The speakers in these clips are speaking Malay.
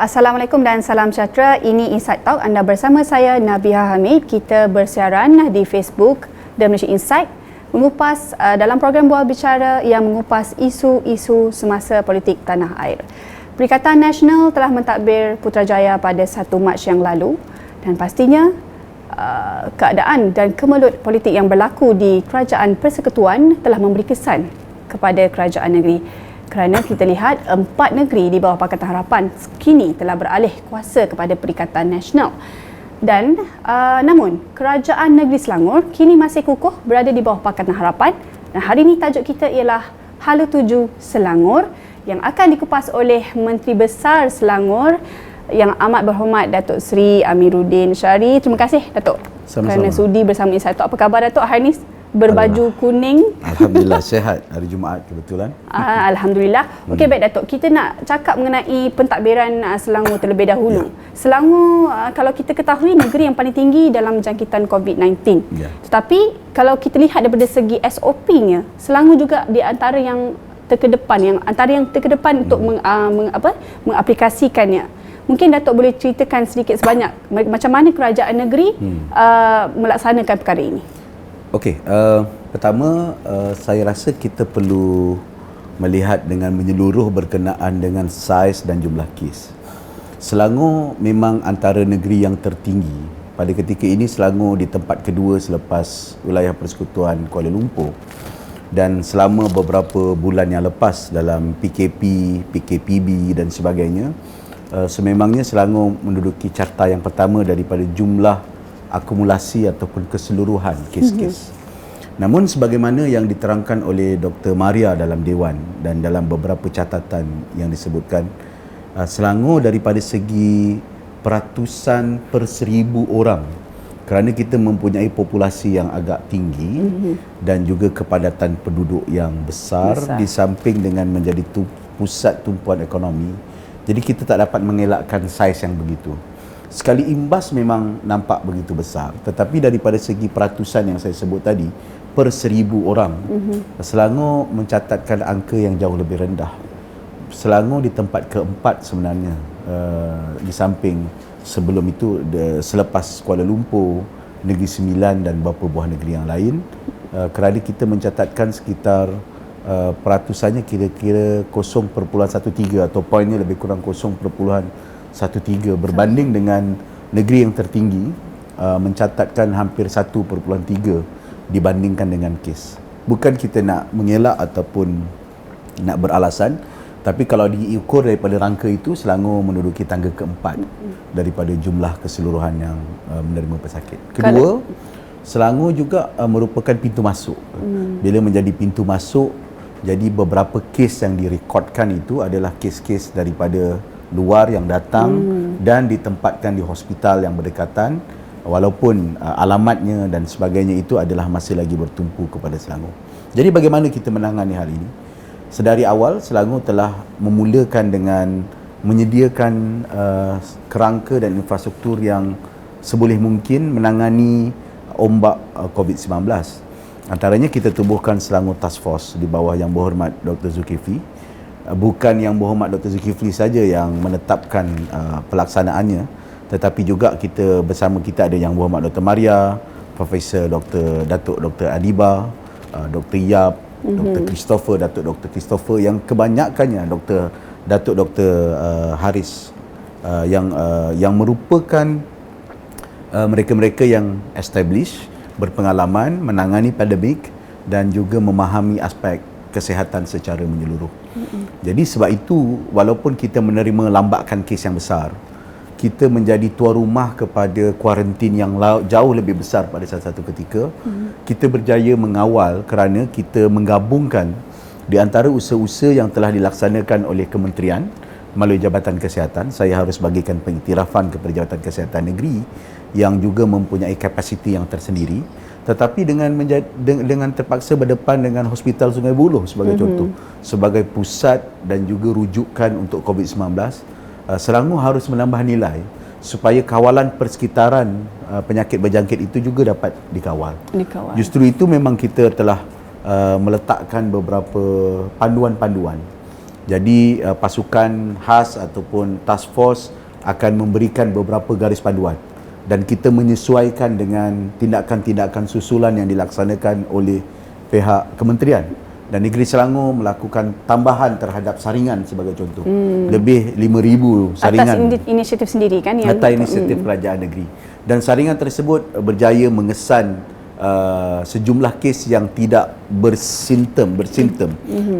Assalamualaikum dan salam sejahtera. Ini Insight Talk. Anda bersama saya Nabiha Hamid. Kita bersiaran di Facebook The Malaysia Insight, mengupas dalam program Bual Bicara yang mengupas isu-isu semasa politik tanah air. Perikatan Nasional telah mentadbir Putrajaya pada 1 Mac yang lalu dan pastinya keadaan dan kemelut politik yang berlaku di Kerajaan Persekutuan telah memberi kesan kepada kerajaan negeri. Kerana kita lihat 4 negeri di bawah Pakatan Harapan kini telah beralih kuasa kepada Perikatan Nasional. Dan namun Kerajaan Negeri Selangor kini masih kukuh berada di bawah Pakatan Harapan. Dan hari ini tajuk kita ialah Hala Tuju Selangor yang akan dikupas oleh Menteri Besar Selangor yang amat berhormat Datuk Seri Amiruddin Syari. Terima kasih Datuk kerana sudi bersama Insight Talk. Apa khabar Datuk hari ini? Berbaju kuning. Alhamdulillah sihat, hari Jumaat kebetulan. Alhamdulillah. Okey baik Datuk, kita nak cakap mengenai pentadbiran Selangor terlebih dahulu. Selangor kalau kita ketahui negeri yang paling tinggi dalam jangkitan COVID-19. Tetapi kalau kita lihat daripada segi SOP-nya, Selangor juga di antara yang terkedepan, untuk mengaplikasikannya. Mungkin Datuk boleh ceritakan sedikit sebanyak macam mana kerajaan negeri melaksanakan perkara ini. Okey, pertama saya rasa kita perlu melihat dengan menyeluruh berkenaan dengan saiz dan jumlah kes. Selangor memang antara negeri yang tertinggi. Pada ketika ini Selangor di tempat kedua selepas wilayah Persekutuan Kuala Lumpur. Dan selama beberapa bulan yang lepas dalam PKP, PKPB dan sebagainya, sememangnya Selangor menduduki carta yang pertama daripada jumlah akumulasi ataupun keseluruhan kes-kes. Namun sebagaimana yang diterangkan oleh Dr. Maria dalam Dewan dan dalam beberapa catatan yang disebutkan, Selangor daripada segi peratusan per 1,000 orang, kerana kita mempunyai populasi yang agak tinggi dan juga kepadatan penduduk yang besar di samping dengan menjadi pusat tumpuan ekonomi, jadi kita tak dapat mengelakkan saiz yang begitu. Sekali imbas memang nampak begitu besar, tetapi daripada segi peratusan yang saya sebut tadi, per 1,000 orang, Selangor mencatatkan angka yang jauh lebih rendah. Selangor di tempat keempat sebenarnya, di samping sebelum itu selepas Kuala Lumpur, Negeri Sembilan dan beberapa buah negeri yang lain, kerana kita mencatatkan sekitar peratusannya kira-kira 0.13 atau poinnya lebih kurang 0.13 berbanding dengan negeri yang tertinggi mencatatkan hampir 1.3 dibandingkan dengan kes. Bukan kita nak mengelak ataupun nak beralasan, tapi kalau diukur daripada rangka itu, Selangor menduduki tangga keempat daripada jumlah keseluruhan yang menerima pesakit. Kedua, Selangor juga merupakan pintu masuk. Bila menjadi pintu masuk, jadi beberapa kes yang direkodkan itu adalah kes-kes daripada luar yang datang dan ditempatkan di hospital yang berdekatan, walaupun alamatnya dan sebagainya itu adalah masih lagi bertumpu kepada Selangor. Jadi bagaimana kita menangani hal ini? Sedari awal Selangor telah memulakan dengan menyediakan kerangka dan infrastruktur yang seboleh mungkin menangani ombak COVID-19. Antaranya kita tubuhkan Selangor Task Force di bawah Yang Berhormat Dr. Zulkifli. Bukan Yang Berhormat Dr. Zulkifli saja yang menetapkan pelaksanaannya, tetapi juga kita bersama kita ada Yang Berhormat Dr. Maria, Profesor Datuk Dr. Adiba, Dr. Yap, Dr. Christopher, Datuk Dr. Christopher, yang kebanyakannya Datuk Dr. Haris, yang merupakan mereka-mereka yang established, berpengalaman menangani pandemik dan juga memahami aspek kesihatan secara menyeluruh. Jadi sebab itu, walaupun kita menerima lambakan kes yang besar, kita menjadi tuan rumah kepada kuarantin yang jauh lebih besar pada satu ketika. Kita berjaya mengawal kerana kita menggabungkan di antara usaha-usaha yang telah dilaksanakan oleh kementerian melalui Jabatan Kesihatan. Saya harus bagikan pengiktirafan kepada Jabatan Kesihatan Negeri yang juga mempunyai kapasiti yang tersendiri, tetapi dengan terpaksa berdepan dengan Hospital Sungai Buloh sebagai contoh, sebagai pusat dan juga rujukan untuk COVID-19, Selangor harus menambah nilai supaya kawalan persekitaran penyakit berjangkit itu juga dapat dikawal. Justru itu memang kita telah meletakkan beberapa panduan-panduan Jadi pasukan khas ataupun task force akan memberikan beberapa garis panduan dan kita menyesuaikan dengan tindakan-tindakan susulan yang dilaksanakan oleh pihak kementerian. Dan Negeri Selangor melakukan tambahan terhadap saringan sebagai contoh. Lebih 5,000 saringan. Atas inisiatif sendiri kan? Atas inisiatif kerajaan negeri. Dan saringan tersebut berjaya mengesan sejumlah kes yang tidak bersimptom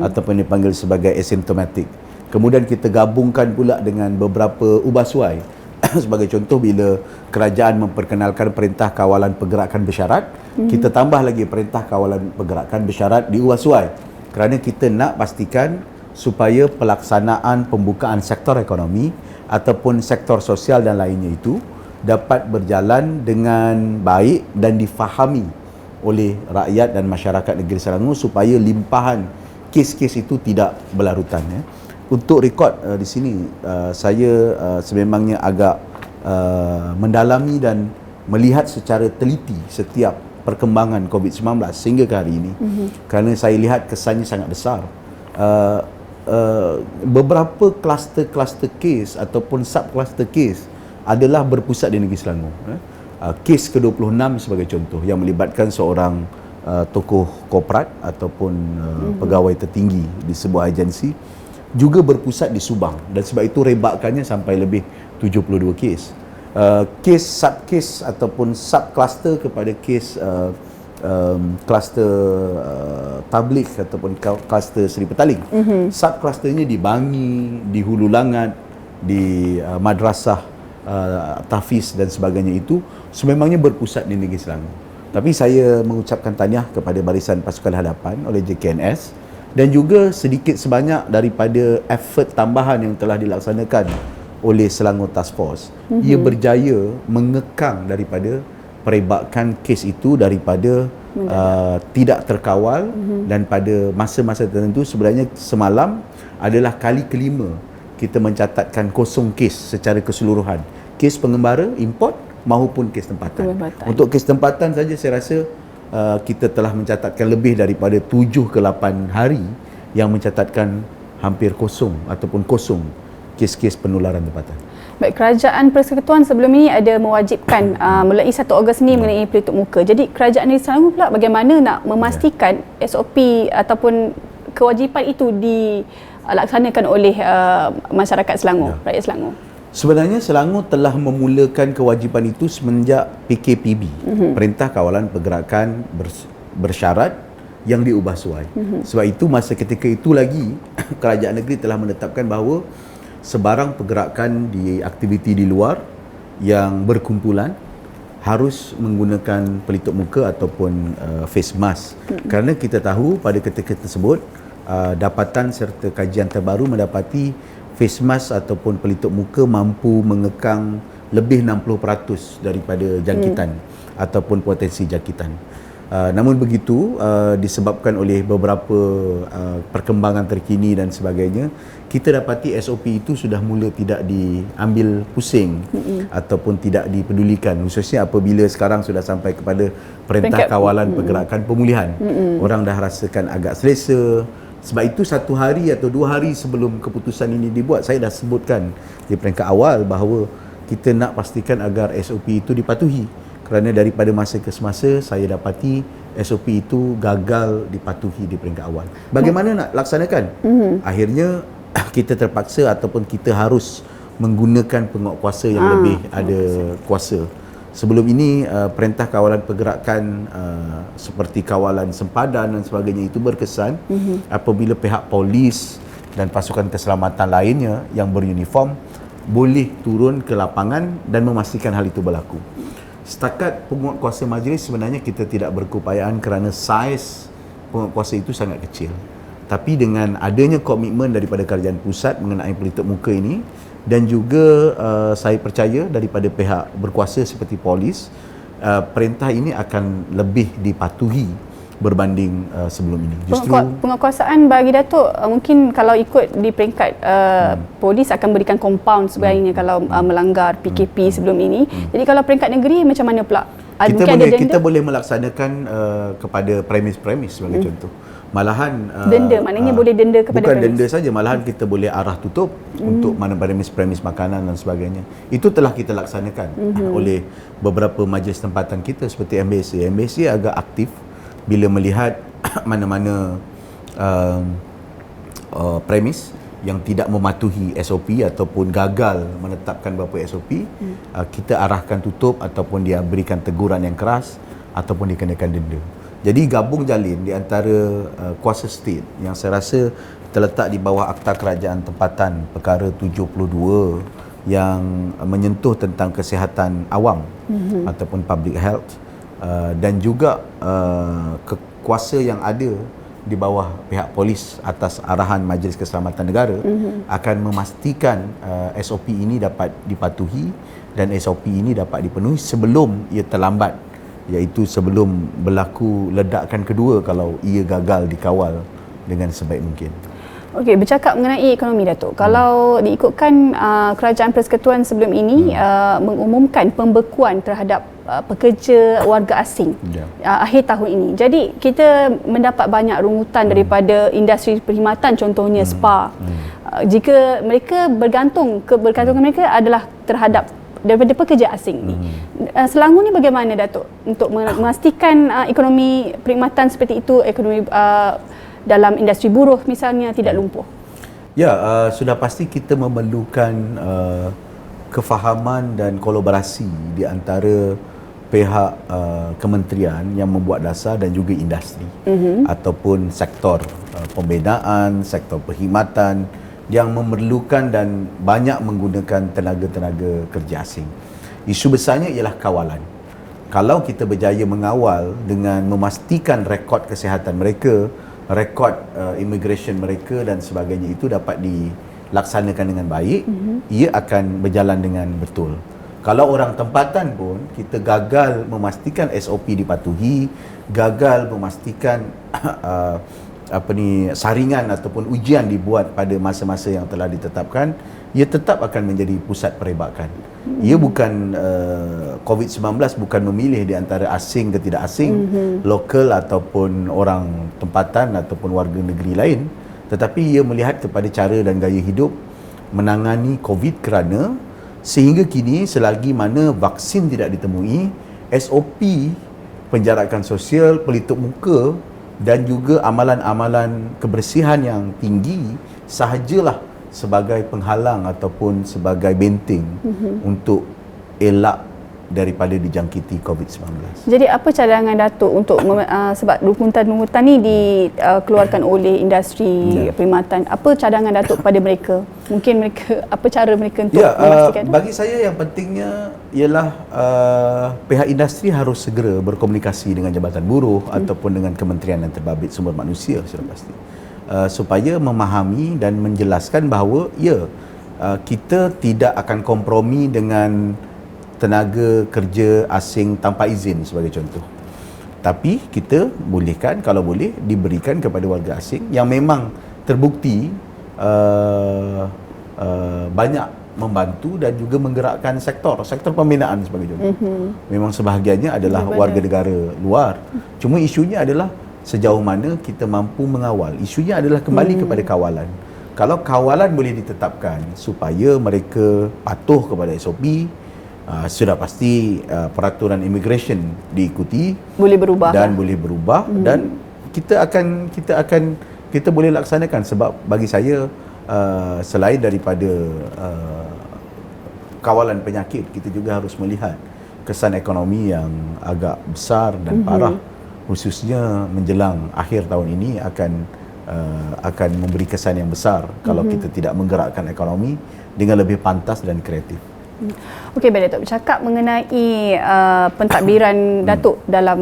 ataupun dipanggil sebagai asymptomatic. Kemudian kita gabungkan pula dengan beberapa ubah suai. Sebagai contoh, bila kerajaan memperkenalkan Perintah Kawalan Pergerakan Bersyarat, kita tambah lagi Perintah Kawalan Pergerakan Bersyarat di ubah suai kerana kita nak pastikan supaya pelaksanaan pembukaan sektor ekonomi ataupun sektor sosial dan lainnya itu dapat berjalan dengan baik dan difahami oleh rakyat dan masyarakat negeri Selangor supaya limpahan kes-kes itu tidak berlarutan. Untuk rekod di sini, saya sememangnya agak mendalami dan melihat secara teliti setiap perkembangan COVID-19 sehingga ke hari ini, kerana saya lihat kesannya sangat besar. Beberapa kluster-kluster kes ataupun sub-kluster kes adalah berpusat di negeri Selangor. Kes ke-26 sebagai contoh yang melibatkan seorang tokoh korporat ataupun pegawai tertinggi di sebuah agensi juga berpusat di Subang, dan sebab itu rebakannya sampai lebih 72 kes. Kes sub-kes ataupun sub-kluster kepada kes kluster tablik ataupun kluster Seri Petaling. Sub-klusternya di Bangi, di Hulu Langat, di madrasah tahfiz dan sebagainya itu sememangnya berpusat di negeri Selangor. Tapi saya mengucapkan tahniah kepada Barisan Pasukan Hadapan oleh JKNS dan juga sedikit sebanyak daripada effort tambahan yang telah dilaksanakan oleh Selangor Task Force. Ia berjaya mengekang daripada perebakan kes itu daripada tidak terkawal dan pada masa-masa tertentu, sebenarnya semalam adalah kali kelima kita mencatatkan kosong kes secara keseluruhan. Kes pengembara, import maupun kes tempatan. Untuk kes tempatan saja saya rasa kita telah mencatatkan lebih daripada 7 ke 8 hari yang mencatatkan hampir kosong ataupun kosong kes-kes penularan tempatan. Baik, Kerajaan Persekutuan sebelum ini ada mewajibkan mulai 1 Ogos ni mengenai pelitup muka. Jadi Kerajaan Negeri Selangor pula bagaimana nak memastikan SOP ataupun kewajipan itu dilaksanakan oleh masyarakat Selangor, rakyat Selangor? Sebenarnya Selangor telah memulakan kewajipan itu semenjak PKPB, Perintah Kawalan Pergerakan Bersyarat yang diubah suai. Sebab itu masa ketika itu lagi kerajaan negeri telah menetapkan bahawa sebarang pergerakan di aktiviti di luar yang berkumpulan harus menggunakan pelitup muka ataupun face mask. Kerana kita tahu pada ketika tersebut dapatan serta kajian terbaru mendapati face mask ataupun pelitup muka mampu mengekang lebih 60% daripada jangkitan ataupun potensi jangkitan. Namun begitu, disebabkan oleh beberapa perkembangan terkini dan sebagainya, kita dapati SOP itu sudah mula tidak diambil pusing ataupun tidak dipedulikan, khususnya apabila sekarang sudah sampai kepada Perintah Kawalan Pergerakan Pemulihan. Orang dah rasakan agak selesa. Sebab itu 1 hari atau 2 hari sebelum keputusan ini dibuat, saya dah sebutkan di peringkat awal bahawa kita nak pastikan agar SOP itu dipatuhi. Kerana daripada masa ke semasa saya dapati SOP itu gagal dipatuhi di peringkat awal. Bagaimana nak laksanakan? Akhirnya kita terpaksa ataupun kita harus menggunakan penguatkuasa yang lebih ada kuasa. Sebelum ini Perintah Kawalan Pergerakan seperti kawalan sempadan dan sebagainya itu berkesan apabila pihak polis dan pasukan keselamatan lainnya yang beruniform boleh turun ke lapangan dan memastikan hal itu berlaku. Setakat penguatkuasa majlis sebenarnya kita tidak berkeupayaan kerana saiz penguatkuasa itu sangat kecil. Tapi dengan adanya komitmen daripada kerajaan pusat mengenai pelitup muka ini dan juga saya percaya daripada pihak berkuasa seperti polis, perintah ini akan lebih dipatuhi berbanding sebelum ini. Justru penguatkuasaan bagi Datuk mungkin kalau ikut di peringkat polis akan berikan compound sebagainya kalau melanggar PKP sebelum ini. Jadi kalau peringkat negeri macam mana pula Kita boleh melaksanakan kepada premis-premis sebagai contoh. Malahan denda, maknanya boleh denda kepada bukan premis. denda saja, malahan kita boleh arah tutup untuk mana premis-premis makanan dan sebagainya. Itu telah kita laksanakan oleh beberapa majlis tempatan kita seperti MBC. MBC agak aktif bila melihat mana-mana premis yang tidak mematuhi SOP ataupun gagal menetapkan beberapa SOP, kita arahkan tutup ataupun dia berikan teguran yang keras ataupun dikenakan denda. Jadi gabung jalin di antara kuasa state yang saya rasa terletak di bawah Akta Kerajaan Tempatan Perkara 72 yang menyentuh tentang kesihatan awam ataupun public health, dan juga kuasa yang ada di bawah pihak polis atas arahan Majlis Keselamatan Negara akan memastikan SOP ini dapat dipatuhi dan SOP ini dapat dipenuhi sebelum ia terlambat, iaitu sebelum berlaku ledakan kedua kalau ia gagal dikawal dengan sebaik mungkin. Okey, bercakap mengenai ekonomi, Datuk. Kalau diikutkan Kerajaan Persekutuan sebelum ini mengumumkan pembekuan terhadap pekerja warga asing akhir tahun ini. Jadi kita mendapat banyak rungutan daripada industri perkhidmatan, contohnya spa. Jika mereka bergantungan mereka adalah terhadap daripada pekerja asing ni. Selangor ni bagaimana, Datuk, untuk memastikan ekonomi perkhidmatan seperti itu, ekonomi dalam industri buruh misalnya tidak lumpuh? Ya, sudah pasti kita memerlukan kefahaman dan kolaborasi di antara pihak kementerian yang membuat dasar dan juga industri ataupun sektor pembinaan, sektor perkhidmatan yang memerlukan dan banyak menggunakan tenaga-tenaga kerja asing. Isu besarnya ialah kawalan. Kalau kita berjaya mengawal dengan memastikan rekod kesihatan mereka, rekod immigration mereka dan sebagainya itu dapat dilaksanakan dengan baik, ia akan berjalan dengan betul. Kalau orang tempatan pun kita gagal memastikan SOP dipatuhi, gagal memastikan saringan ataupun ujian dibuat pada masa-masa yang telah ditetapkan, ia tetap akan menjadi pusat perebakan. Ia bukan COVID-19 bukan memilih di antara asing ke tidak asing, lokal ataupun orang tempatan ataupun warga negeri lain, tetapi ia melihat kepada cara dan gaya hidup menangani COVID, kerana sehingga kini selagi mana vaksin tidak ditemui, SOP penjarakan sosial, pelitup muka dan juga amalan-amalan kebersihan yang tinggi sahajalah sebagai penghalang ataupun sebagai benteng untuk elak daripada dijangkiti COVID-19. Jadi apa cadangan Datuk untuk sebab rungutan-rungutan ni dikeluarkan oleh industri perkhidmatan, apa cadangan Datuk kepada mereka? Mungkin mereka, apa cara mereka untuk memastikan? Bagi saya yang pentingnya ialah pihak industri harus segera berkomunikasi dengan Jabatan Buruh ataupun dengan Kementerian yang terbabit Sumber Manusia sudah pasti, supaya memahami dan menjelaskan bahawa kita tidak akan kompromi dengan tenaga kerja asing tanpa izin sebagai contoh. Tapi kita bolehkan, kalau boleh, diberikan kepada warga asing yang memang terbukti banyak membantu dan juga menggerakkan sektor pembinaan sebagai contoh. Memang sebahagiannya adalah warga negara luar. Cuma isunya adalah sejauh mana kita mampu mengawal. Isunya adalah kembali kepada kawalan. Kalau kawalan boleh ditetapkan supaya mereka patuh kepada SOP, sudah pasti peraturan immigration diikuti, boleh berubah dan kita boleh laksanakan. Sebab bagi saya selain daripada kawalan penyakit, kita juga harus melihat kesan ekonomi yang agak besar dan parah, khususnya menjelang akhir tahun ini akan memberi kesan yang besar kalau kita tidak menggerakkan ekonomi dengan lebih pantas dan kreatif. Okey, baik Datuk, bercakap mengenai pentadbiran Datuk dalam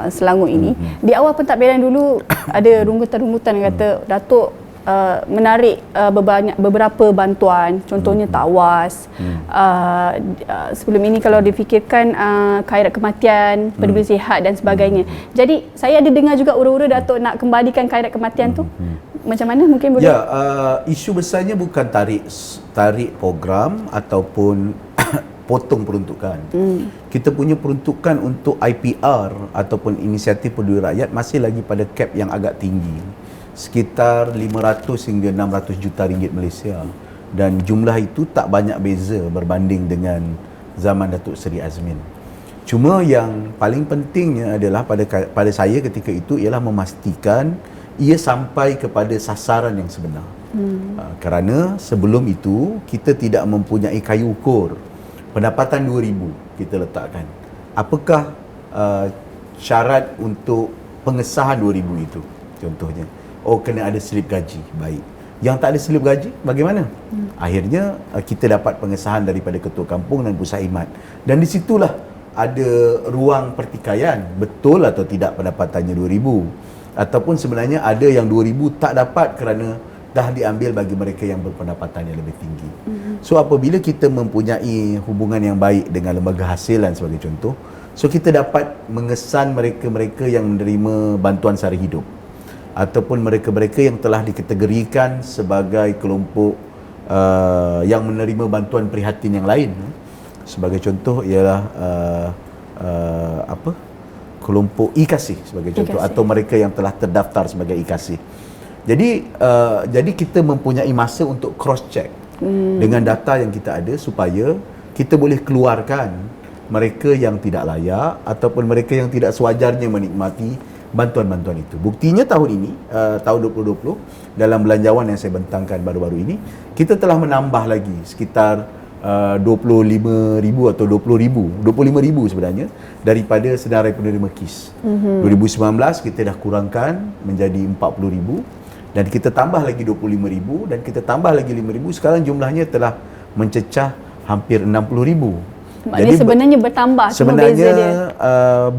Selangor ini. Di awal pentadbiran dulu ada rungutan-rungutan yang kata Datuk menarik beberapa bantuan, contohnya tawas. Sebelum ini kalau difikirkan khairat kematian, peduli sihat dan sebagainya. Jadi saya ada dengar juga ura-ura Datuk nak kembalikan khairat kematian tu. Macam mana mungkin boleh? Isu besarnya bukan tarik program ataupun potong peruntukan. Kita punya peruntukan untuk IPR ataupun inisiatif peduli rakyat masih lagi pada cap yang agak tinggi, sekitar 500 hingga 600 juta ringgit Malaysia, dan jumlah itu tak banyak beza berbanding dengan zaman Datuk Seri Azmin. Cuma yang paling pentingnya adalah pada saya ketika itu ialah memastikan ia sampai kepada sasaran yang sebenar. Kerana sebelum itu kita tidak mempunyai kayu ukur. Pendapatan 2,000 kita letakkan. Apakah syarat untuk pengesahan 2,000 itu? Contohnya, kena ada slip gaji. Baik. Yang tak ada slip gaji, bagaimana? Akhirnya kita dapat pengesahan daripada Ketua Kampung dan Pusat Khidmat. Dan di situlah ada ruang pertikaian, betul atau tidak pendapatannya 2,000, ataupun sebenarnya ada yang 2,000 tak dapat kerana dah diambil bagi mereka yang berpendapatan yang lebih tinggi. So apabila kita mempunyai hubungan yang baik dengan lembaga hasilan sebagai contoh, so kita dapat mengesan mereka-mereka yang menerima bantuan sara hidup ataupun mereka-mereka yang telah dikategorikan sebagai kelompok yang menerima bantuan prihatin yang lain. Sebagai contoh ialah kelompok e-kasih sebagai contoh, atau mereka yang telah terdaftar sebagai e-kasih. Jadi kita mempunyai masa untuk cross check dengan data yang kita ada supaya kita boleh keluarkan mereka yang tidak layak ataupun mereka yang tidak sewajarnya menikmati bantuan-bantuan itu. Buktinya tahun ini, tahun 2020, dalam belanjawan yang saya bentangkan baru-baru ini, kita telah menambah lagi sekitar 25,000 atau 25,000 sebenarnya daripada senarai penerima KIS. 2019 kita dah kurangkan menjadi 40,000 dan kita tambah lagi 25,000 dan kita tambah lagi 5,000. Sekarang jumlahnya telah mencecah hampir 60,000. Maknanya sebenarnya bertambah. Sebenarnya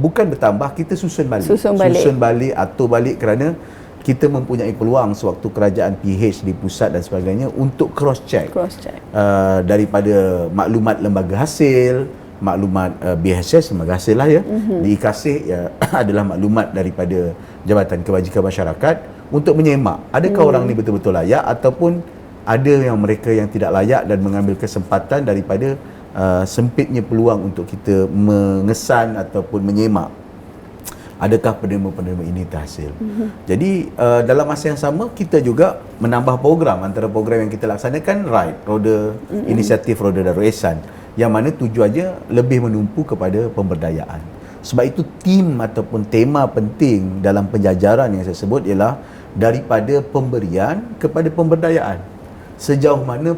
bukan bertambah, kita susun balik, atur balik kerana kita mempunyai peluang sewaktu kerajaan PH di pusat dan sebagainya untuk cross check daripada maklumat lembaga hasil, maklumat BHS lembaga hasil lah ya, di IKASIH adalah maklumat daripada Jabatan Kebajikan Masyarakat untuk menyemak adakah orang ni betul-betul layak ataupun ada yang mereka yang tidak layak dan mengambil kesempatan daripada sempitnya peluang untuk kita mengesan ataupun menyemak adakah penerima-penerima ini terhasil. Jadi dalam masa yang sama kita juga menambah program. Antara program yang kita laksanakan inisiatif Roda Darul Ehsan, yang mana tujuannya lebih menumpu kepada pemberdayaan. Sebab itu tim ataupun tema penting dalam penjajaran yang saya sebut ialah daripada pemberian kepada pemberdayaan. Sejauh mana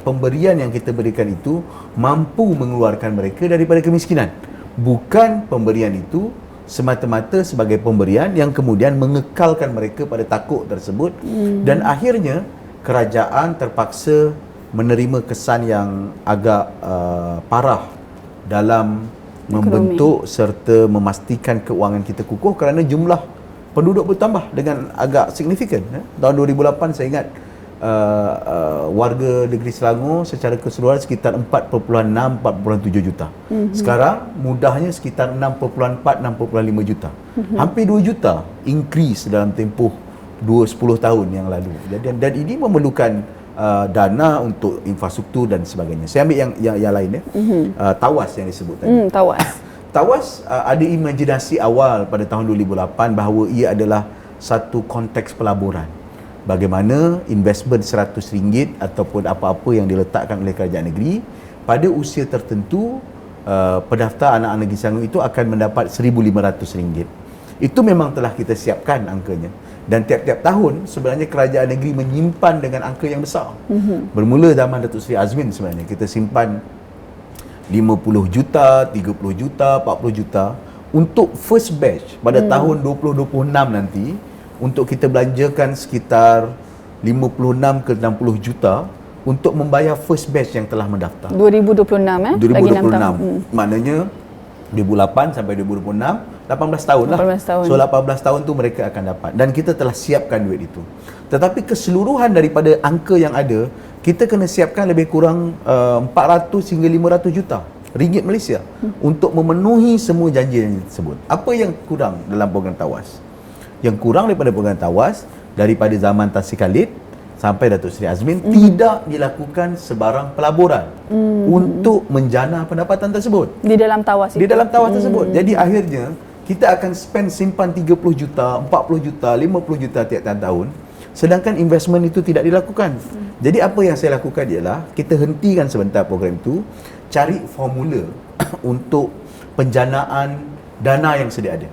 pemberian yang kita berikan itu mampu mengeluarkan mereka daripada kemiskinan. Bukan pemberian itu semata-mata sebagai pemberian yang kemudian mengekalkan mereka pada takut tersebut, dan akhirnya kerajaan terpaksa menerima kesan yang agak parah dalam membentuk serta memastikan keuangan kita kukuh kerana jumlah penduduk bertambah dengan agak signifikan. Tahun 2008 saya ingat warga negeri Selangor secara keseluruhan sekitar 4.6-4.7 juta. Sekarang mudahnya sekitar 6.4-6.5 juta. Hampir 2 juta increase dalam tempoh 10 tahun yang lalu. Dan ini memerlukan dana untuk infrastruktur dan sebagainya. Saya ambil yang lain ya. Tawas yang disebut tadi. Tawas ada imajinasi awal pada tahun 2008 bahawa ia adalah satu konteks pelaburan. Bagaimana investment RM100 ataupun apa-apa yang diletakkan oleh kerajaan negeri pada usia tertentu, pendaftar anak-anak negeri Selangor itu akan mendapat RM1,500. Itu memang telah kita siapkan angkanya, dan tiap-tiap tahun sebenarnya kerajaan negeri menyimpan dengan angka yang besar. Bermula zaman Datuk Seri Azmin sebenarnya kita simpan 50 juta, 30 juta, 40 juta untuk first batch pada tahun 2026 nanti. Untuk kita belanjakan sekitar 56 ke 60 juta untuk membayar first batch yang telah mendaftar. 2026 lagi 6 tahun. Maknanya 2008 sampai 2026, 18 tahun lah. 18 tahun. So 18 tahun tu mereka akan dapat, dan kita telah siapkan duit itu. Tetapi keseluruhan daripada angka yang ada, kita kena siapkan lebih kurang 400 hingga 500 juta ringgit Malaysia untuk memenuhi semua janji tersebut. Apa yang kurang dalam program Tawas? Yang kurang daripada program Tawas daripada zaman Tan Sri Khalid sampai Datuk Seri Azmin tidak dilakukan sebarang pelaburan untuk menjana pendapatan tersebut Di dalam tawas di itu. dalam tawas tersebut. Jadi akhirnya kita akan simpan 30 juta, 40 juta, 50 juta tiap-tiap tahun, sedangkan investment itu tidak dilakukan. Jadi apa yang saya lakukan ialah kita hentikan sebentar program itu, cari formula untuk penjanaan dana yang sedia ada.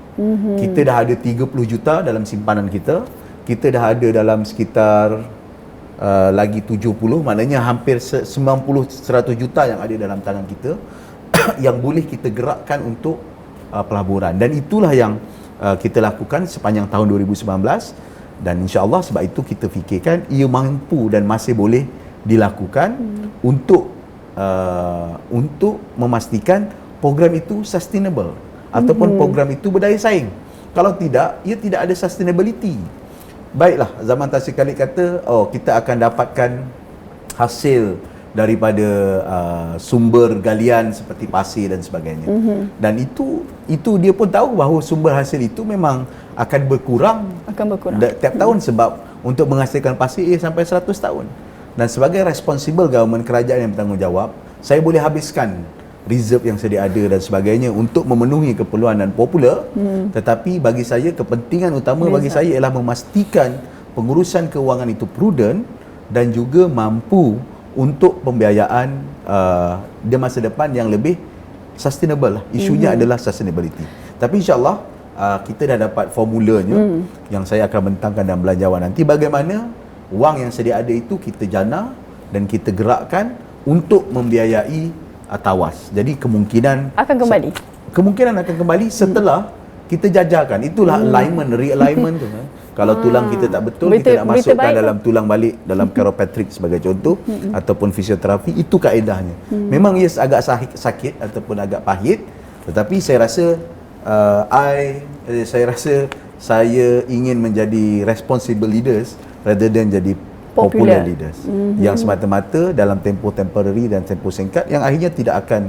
Kita dah ada 30 juta dalam simpanan kita dah ada dalam sekitar lagi 70, maknanya hampir 90-100 juta yang ada dalam tangan kita yang boleh kita gerakkan untuk pelaburan, dan itulah yang kita lakukan sepanjang tahun 2019, dan insya-Allah sebab itu kita fikirkan ia mampu dan masih boleh dilakukan untuk memastikan program itu sustainable ataupun program itu berdaya saing. Kalau tidak, ia tidak ada sustainability. Baiklah, Zaman Tasik Khalid kata, kita akan dapatkan hasil daripada sumber galian seperti pasir dan sebagainya. Dan itu dia pun tahu bahawa sumber hasil itu memang akan berkurang tiap tahun, sebab untuk menghasilkan pasir ia sampai 100 tahun. Dan sebagai responsible government, kerajaan yang bertanggungjawab, saya boleh habiskan reserve yang sedia ada dan sebagainya untuk memenuhi keperluan dan popular. Tetapi bagi saya, kepentingan utama bagi saya ialah memastikan pengurusan keuangan itu prudent dan juga mampu untuk pembiayaan di masa depan yang lebih sustainable lah. Isunya adalah sustainability. Tapi insya-Allah kita dah dapat formulanya yang saya akan bentangkan dalam belanjawan nanti, bagaimana wang yang sedia ada itu kita jana dan kita gerakkan untuk membiayai tawas. Jadi kemungkinan akan kembali setelah kita jajarkan. Itulah realignment tu kan. Kalau tulang kita tak betul, kita nak masukkan dalam tulang balik, dalam chiropractic sebagai contoh, ataupun fisioterapi, itu kaedahnya. Memang ia agak sakit ataupun agak pahit, tetapi saya rasa saya ingin menjadi responsible leaders rather than jadi popular leaders yang semata-mata dalam tempoh temporary dan tempoh singkat yang akhirnya tidak akan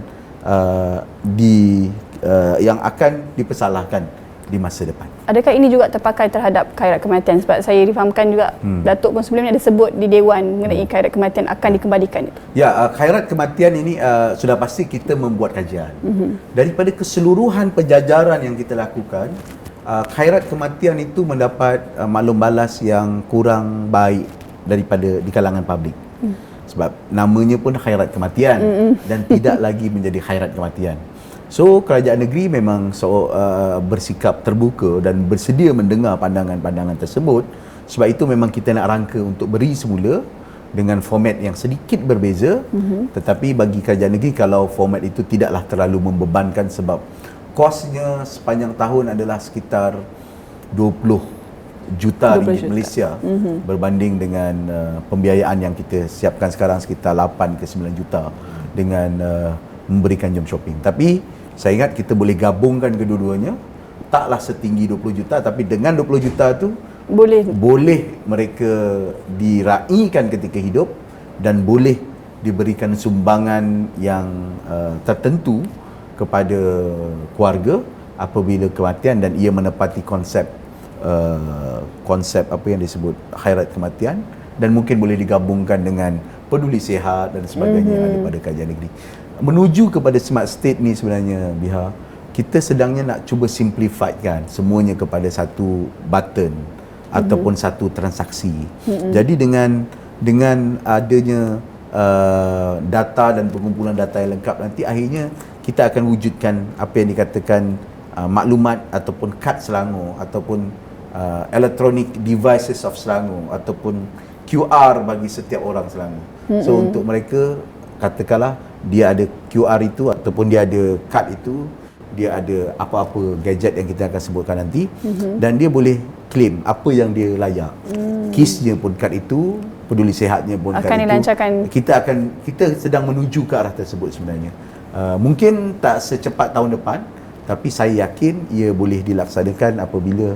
yang akan dipersalahkan di masa depan. Adakah ini juga terpakai terhadap khairat kematian? Sebab saya difahamkan juga Datuk pun sebelumnya ada sebut di Dewan mengenai khairat kematian akan dikembalikan itu. Ya, khairat kematian ini sudah pasti kita membuat kajian. Daripada keseluruhan penjajaran yang kita lakukan, khairat kematian itu mendapat maklum balas yang kurang baik daripada di kalangan publik. Sebab namanya pun khairat kematian dan tidak lagi menjadi khairat kematian. So kerajaan negeri memang bersikap terbuka dan bersedia mendengar pandangan-pandangan tersebut. Sebab itu memang kita nak rangka untuk beri semula dengan format yang sedikit berbeza. Tetapi bagi kerajaan negeri, kalau format itu tidaklah terlalu membebankan, sebab kosnya sepanjang tahun adalah sekitar 20 juta ringgit Malaysia berbanding dengan pembiayaan yang kita siapkan sekarang sekitar 8 ke 9 juta dengan memberikan jom shopping. Tapi saya ingat kita boleh gabungkan kedua-duanya, taklah setinggi 20 juta, tapi dengan 20 juta tu boleh mereka diraikan ketika hidup dan boleh diberikan sumbangan yang tertentu kepada keluarga apabila kematian, dan ia menepati konsep apa yang disebut khairat kematian, dan mungkin boleh digabungkan dengan peduli sihat dan sebagainya yang ada pada kerajaan negeri. Menuju kepada smart state ni sebenarnya, Biha, kita sedangnya nak cuba simplify kan semuanya kepada satu button ataupun satu transaksi. Jadi dengan adanya data dan pengumpulan data yang lengkap, nanti akhirnya kita akan wujudkan apa yang dikatakan maklumat ataupun kad Selangor ataupun electronic devices of Selangor ataupun QR bagi setiap orang Selangor. So untuk mereka, katakanlah dia ada QR itu ataupun dia ada kad itu, dia ada apa-apa gadget yang kita akan sebutkan nanti, dan dia boleh claim apa yang dia layak. Kisnya pun kad itu, peduli sihatnya pun akan kad dilancarkan. itu. Kita sedang menuju ke arah tersebut sebenarnya. Mungkin tak secepat tahun depan, tapi saya yakin ia boleh dilaksanakan apabila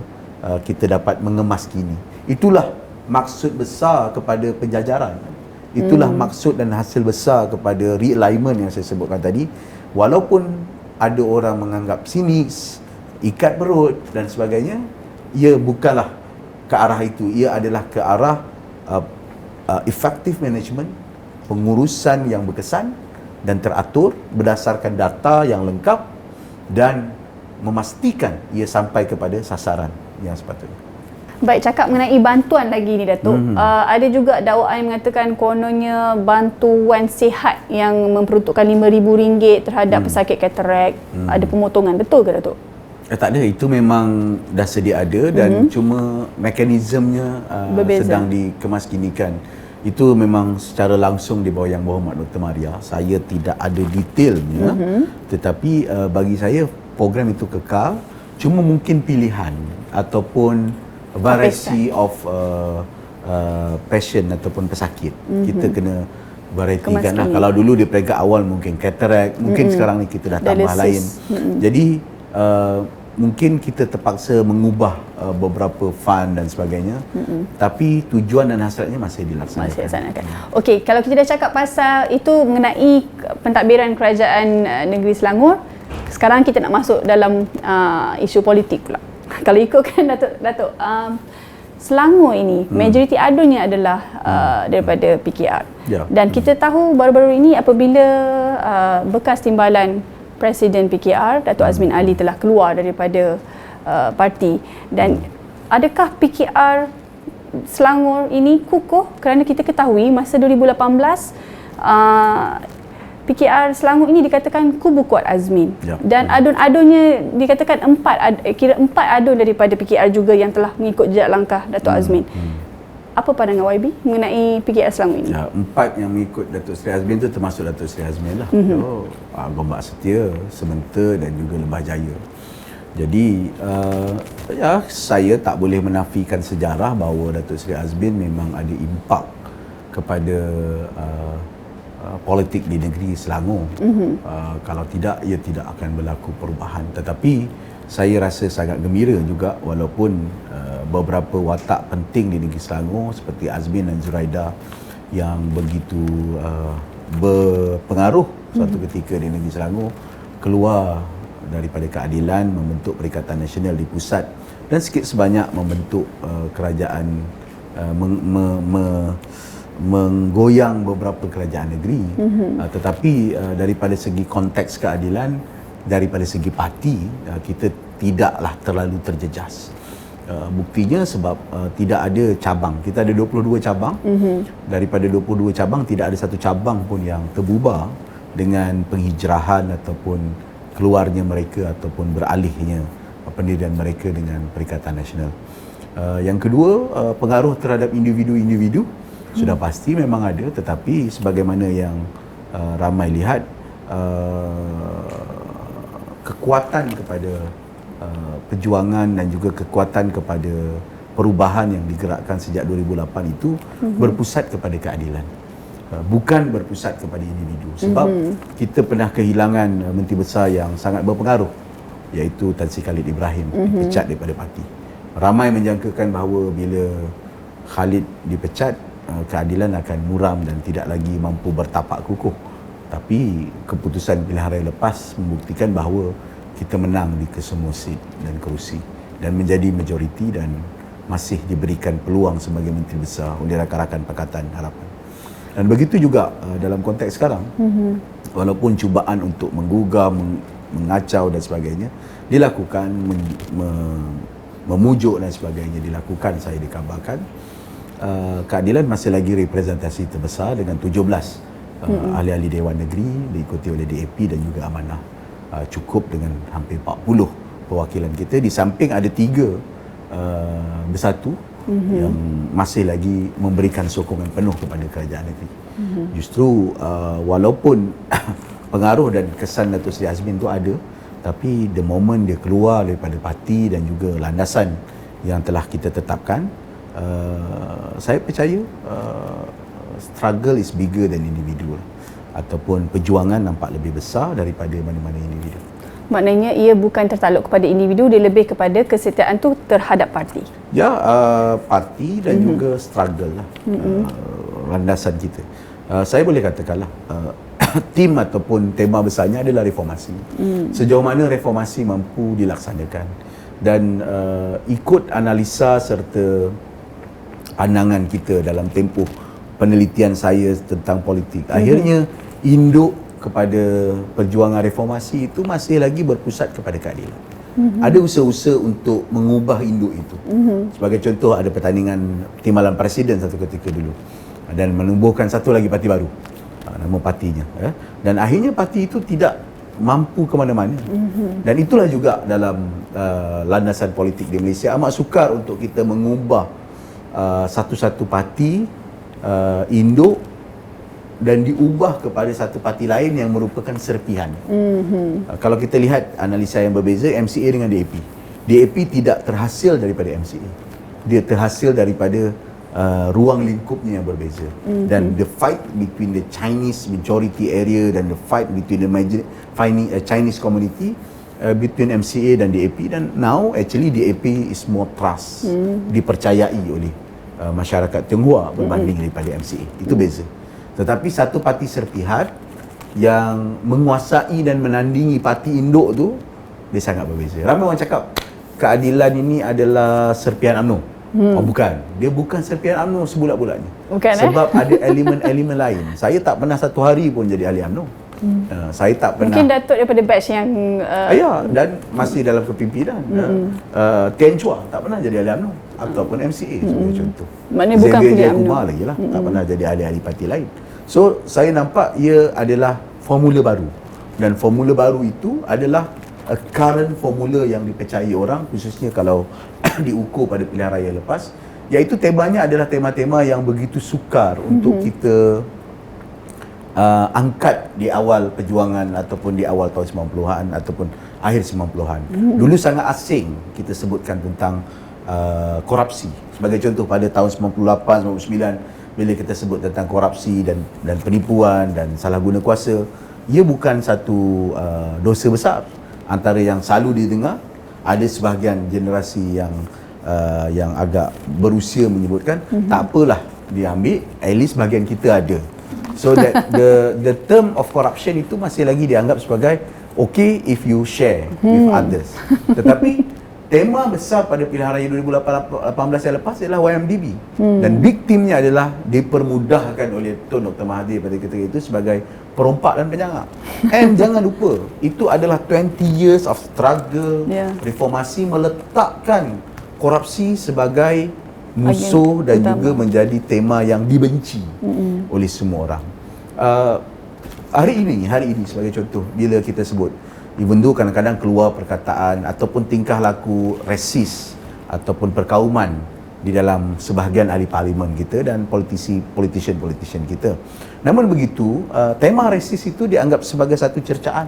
kita dapat mengemas kini. Itulah maksud besar kepada penjajaran. Itulah maksud dan hasil besar kepada realignment yang saya sebutkan tadi. Walaupun ada orang menganggap sinis, ikat perut dan sebagainya, ia bukanlah ke arah itu. Ia adalah ke arah effective management, pengurusan yang berkesan dan teratur berdasarkan data yang lengkap dan memastikan ia sampai kepada sasaran yang sepatutnya. Baik, cakap mengenai bantuan lagi ni Datuk. Ada juga dakwaan yang mengatakan kononnya bantuan sihat yang memperuntukkan RM5,000 terhadap pesakit katarak. Ada pemotongan, betul ke Datuk? Tak ada, itu memang dah sedia ada dan cuma mekanismenya sedang dikemaskinikan. Itu memang secara langsung di bawah Yang Berhormat Dr. Maria. Saya tidak ada detailnya, tetapi bagi saya program itu kekal, cuma mungkin pilihan ataupun variety of passion ataupun pesakit. Kita kena varietykan lah. Kalau dulu di peringkat awal mungkin katarak, mungkin sekarang ni kita dah tambah lain. Jadi mungkin kita terpaksa mengubah beberapa fund dan sebagainya. Tapi tujuan dan hasratnya masih dilaksanakan. Okey, kalau kita dah cakap pasal itu mengenai pentadbiran Kerajaan Negeri Selangor, sekarang kita nak masuk dalam isu politik pula. Kalau ikutkan Datuk, Selangor ini majoriti adunya adalah daripada PKR. Dan kita tahu baru-baru ini apabila bekas timbalan Presiden PKR Datuk Azmin Ali telah keluar daripada parti, dan adakah PKR Selangor ini kukuh? Kerana kita ketahui masa 2018 PKR Selangor ini dikatakan kubu kuat Azmin, dan adun-adunnya dikatakan empat adun daripada PKR juga yang telah mengikut jejak langkah Datuk Azmin. Apa pandangan YB mengenai PKR Selangor ini? Empat yang mengikut Datuk Seri Azmin itu termasuk Datuk Seri Azmin lah. Gombak Setia, Sementara dan juga Lembah Jaya. Jadi saya tak boleh menafikan sejarah bahawa Datuk Seri Azmin memang ada impak kepada politik di negeri Selangor. Kalau tidak, ia tidak akan berlaku perubahan. Tetapi saya rasa sangat gembira juga walaupun beberapa watak penting di negeri Selangor seperti Azmin dan Zuraida yang begitu berpengaruh suatu ketika di negeri Selangor keluar daripada keadilan, membentuk Perikatan Nasional di pusat dan sikit sebanyak membentuk kerajaan, menggoyang beberapa kerajaan negeri. Tetapi daripada segi konteks keadilan, daripada segi parti, kita tidaklah terlalu terjejas. Buktinya sebab tidak ada cabang. Kita ada 22 cabang. Daripada 22 cabang tidak ada satu cabang pun yang terbubar dengan penghijrahan ataupun keluarnya mereka ataupun beralihnya pendirian mereka dengan Perikatan Nasional. Yang kedua, pengaruh terhadap individu-individu sudah pasti memang ada, tetapi sebagaimana yang ramai lihat, kekuatan kepada perjuangan dan juga kekuatan kepada perubahan yang digerakkan sejak 2008 itu berpusat kepada keadilan, bukan berpusat kepada individu. Sebab kita pernah kehilangan Menteri Besar yang sangat berpengaruh, iaitu Tan Sri Khalid Ibrahim, dipecat daripada parti. Ramai menjangkakan bahawa bila Khalid dipecat, keadilan akan muram dan tidak lagi mampu bertapak kukuh. Tapi keputusan pilihan raya lepas membuktikan bahawa kita menang di kesemua seat dan kerusi dan menjadi majoriti dan masih diberikan peluang sebagai Menteri Besar oleh rakan-rakan Pakatan Harapan. Dan begitu juga dalam konteks sekarang, walaupun cubaan untuk menggugah, mengacau dan sebagainya dilakukan, memujuk dan sebagainya dilakukan, saya dikabarkan keadilan masih lagi representasi terbesar dengan 17 ahli-ahli Dewan Negeri diikuti oleh DAP dan juga Amanah. Cukup dengan hampir 40 perwakilan kita, di samping ada 3 bersatu yang masih lagi memberikan sokongan penuh kepada kerajaan negeri. Justru walaupun pengaruh dan kesan Datuk Seri Azmin itu ada, tapi the moment dia keluar daripada parti dan juga landasan yang telah kita tetapkan, saya percaya struggle is bigger than individual, ataupun perjuangan nampak lebih besar daripada mana-mana individu. Maknanya ia bukan tertakluk kepada individu, dia lebih kepada kesetiaan tu terhadap parti. Ya, parti dan juga struggle lah, landasan kita. Saya boleh katakanlah tim ataupun tema besarnya adalah reformasi. Sejauh mana reformasi mampu dilaksanakan dan ikut analisa serta pandangan kita dalam tempoh penelitian saya tentang politik. Akhirnya induk kepada perjuangan reformasi itu masih lagi berpusat kepada keadilan. Ada usaha-usaha untuk mengubah induk itu. Sebagai contoh, ada pertandingan timbalan presiden satu ketika dulu dan menumbuhkan satu lagi parti baru, nama partinya, dan akhirnya parti itu tidak mampu ke mana-mana. Dan itulah juga dalam landasan politik di Malaysia amat sukar untuk kita mengubah satu-satu parti induk dan diubah kepada satu parti lain yang merupakan serpihan. Kalau kita lihat analisa yang berbeza MCA dengan DAP. DAP tidak terhasil daripada MCA. Dia terhasil daripada ruang lingkupnya yang berbeza. Dan the fight between the Chinese majority area dan the fight between the Chinese community between MCA dan DAP, dan now actually DAP is more trust, dipercayai oleh masyarakat Tionghoa berbanding daripada MCA. Itu beza. Tetapi satu parti serpihan yang menguasai dan menandingi parti induk tu, dia sangat berbeza. Ramai orang cakap keadilan ini adalah serpihan UMNO. Oh bukan. Dia bukan serpihan UMNO sebulat-bulatnya. Bukan, sebab ada elemen-elemen lain. Saya tak pernah satu hari pun jadi ahli UMNO. Saya tak pernah. Mungkin Datuk daripada batch yang ya, dan masih dalam kepimpinan. Tian Chua tak pernah jadi ahli UMNO ataupun MCA sebagai contoh. Maknanya bukan Xavier punya UMNO Jayakumar lagi lah, tak pernah jadi ahli-ahli parti lain. So saya nampak ia adalah formula baru, dan formula baru itu adalah current formula yang dipercayai orang, khususnya kalau diukur pada pilihan raya lepas, iaitu temanya adalah tema-tema yang begitu sukar untuk kita angkat di awal perjuangan ataupun di awal tahun 90-an ataupun akhir 90-an. Dulu sangat asing kita sebutkan tentang korupsi. Sebagai contoh, pada tahun 98, 99 bila kita sebut tentang korupsi dan penipuan dan salah guna kuasa, ia bukan satu dosa besar. Antara yang selalu didengar, ada sebahagian generasi yang agak berusia menyebutkan, tak apalah dia ambil, at least bahagian kita ada. So that the term of corruption itu masih lagi dianggap sebagai okay if you share with others. Tetapi tema besar pada pilihan raya 2018 yang lepas adalah YMDB. Dan big teamnya adalah dipermudahkan oleh Tun Dr. Mahathir pada ketika itu sebagai perompak dan penyangak. And jangan lupa, itu adalah 20 years of struggle, reformasi meletakkan korupsi sebagai musuh dan juga menjadi tema yang dibenci oleh semua orang. Hari ini sebagai contoh, bila kita sebut, even though kadang-kadang keluar perkataan ataupun tingkah laku resis ataupun perkauman di dalam sebahagian ahli parlimen kita dan politician kita. Namun begitu, tema resis itu dianggap sebagai satu cercaan.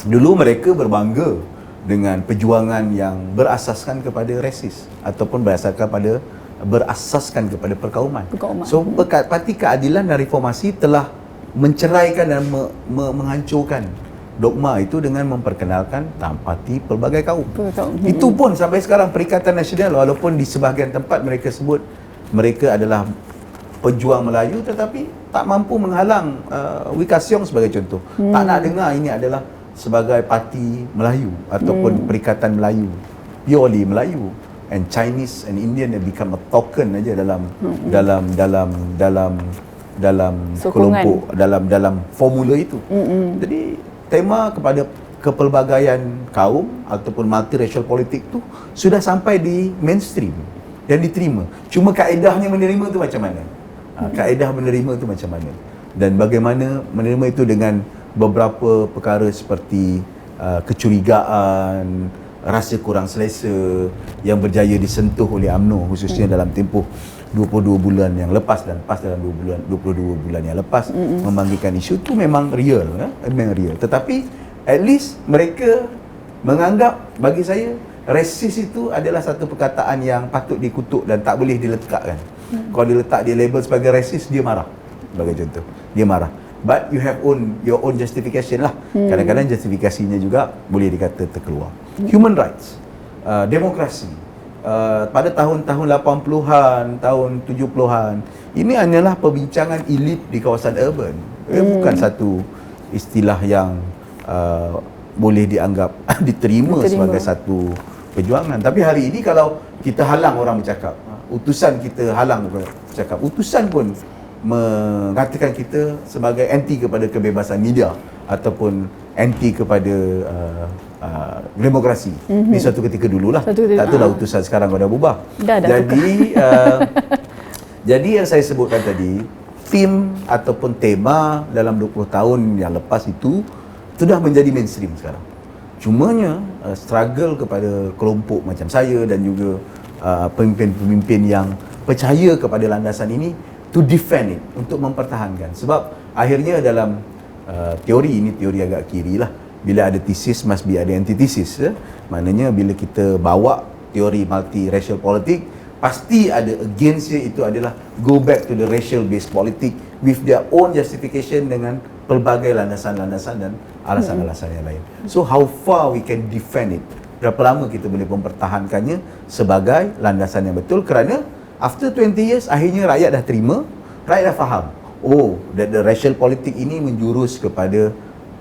Dulu mereka berbangga dengan perjuangan yang berasaskan kepada resis ataupun berasaskan kepada perkauman. So parti keadilan dan reformasi telah menceraikan dan menghancurkan dogma itu dengan memperkenalkan parti pelbagai kaum. Itu pun sampai sekarang Perikatan Nasional, walaupun di sebahagian tempat mereka sebut mereka adalah pejuang Melayu, tetapi tak mampu menghalang Wee Ka Siong sebagai contoh. Tak nak dengar ini adalah sebagai parti Melayu ataupun Perikatan Melayu, purely Melayu. And Chinese and Indian have become a token aja dalam kelompok, dalam formula itu. Jadi tema kepada kepelbagaian kaum ataupun multiracial politik tu sudah sampai di mainstream dan diterima. Cuma kaedahnya menerima tu macam mana? Kaedah menerima tu macam mana? Dan bagaimana menerima itu dengan beberapa perkara seperti kecurigaan, rasa kurang selesa yang berjaya disentuh oleh UMNO khususnya dalam tempoh 22 bulan yang lepas dan PAS dalam 22 bulan yang lepas membangkitkan isu tu memang real, memang real. Tetapi at least mereka menganggap, bagi saya, resis itu adalah satu perkataan yang patut dikutuk dan tak boleh diletakkan. Kalau diletak dia label sebagai resis, dia marah. Sebagai contoh, dia marah. But you have your own justification lah. Kadang-kadang justifikasinya juga boleh dikata terkeluar. Human rights, demokrasi, pada tahun-tahun 80-an, tahun 70-an, ini hanyalah perbincangan elit di kawasan urban. Bukan satu istilah yang boleh dianggap diterima sebagai satu perjuangan. Tapi hari ini kalau kita halang orang bercakap, utusan kita halang bercakap, utusan pun mengatakan kita sebagai anti kepada kebebasan media ataupun anti kepada demokrasi. Ini suatu ketika dululah. Tak tahulah utusan sekarang dah berubah. Jadi yang saya sebutkan tadi, tim ataupun tema dalam 20 tahun yang lepas itu sudah menjadi mainstream sekarang. Cumanya struggle kepada kelompok macam saya dan juga pemimpin-pemimpin yang percaya kepada landasan ini to defend it, untuk mempertahankan. Sebab akhirnya dalam teori ini, teori agak kiri lah, bila ada thesis must be ada antithesis. Maknanya bila kita bawa teori multi-racial politik, pasti ada against itu adalah go back to the racial based politik with their own justification dengan pelbagai landasan-landasan dan alasan-alasan yang lain. So how far we can defend it? Berapa lama kita boleh mempertahankannya sebagai landasan yang betul, kerana after 20 years akhirnya rakyat dah terima, rakyat dah faham. Oh, that the racial politik ini menjurus kepada